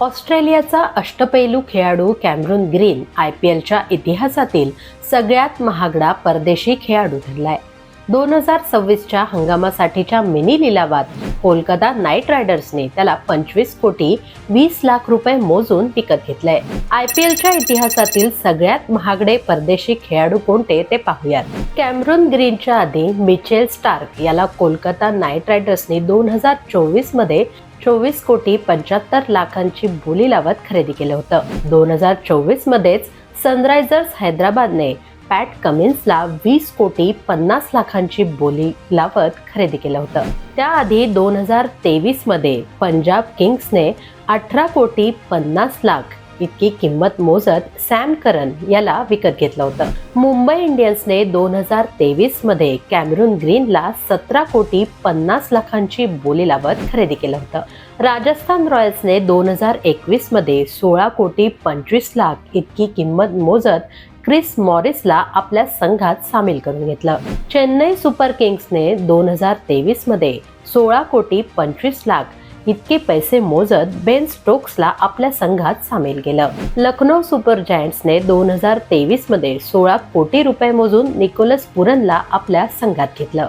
ऑस्ट्रेलियाचा अष्टपैलू खेळाडू कॅमरून ग्रीन IPLच्या इतिहासातील सगळ्यात महागडा परदेशी खेळाडू ठरलाय. 2026च्या हंगामासाठीच्या मिनी लिलावात कोलकाता नाईट रायडर्सने त्याला 25 कोटी 20 लाख रुपये मोजून विकत घेतलंय. IPLच्या इतिहासातील सगळ्यात महागडे परदेशी खेळाडू कोणते ते पाहूयात. कॅमरून ग्रीनच्या आधी मिचेल स्टार्क याला कोलकाता नाईट रायडर्सने 2024 मध्ये 24 कोटी 75 लाखांची बोली लावत खरेदी केलं होतं. 2024 मध्येच सनरायझर्स हैदराबादने पॅट कमिन्सला 20 कोटी 50 लाखांची बोली लावत खरेदी केलं होतं. त्याआधी 2023 मध्ये पंजाब किंग्सने 18 कोटी 50 लाख इतकी किंमत मोजत सॅम करन याला विकत घेतलं होतं. मुंबई इंडियन्सने 2023 मध्ये कॅमरून ग्रीनला 17 कोटी 50 लाखांची बोली लावत खरेदी केलं होतं. राजस्थान रॉयल्सने 2021 मध्ये 16 कोटी 25 लाख इतकी किंमत मोजत क्रिस मॉरिसला आपल्या संघात सामील करून घेतलं. चेन्नई सुपर किंग्सने 2023 मध्ये 16 कोटी 25 लाख इतके पैसे मोजत बेन स्टोक्सला आपल्या संघात सामील केलं. लखनौ सुपर जायंट्सने 2023 मध्ये 16 कोटी रुपये मोजून निकोलस पुरनला आपल्या संघात घेतलं.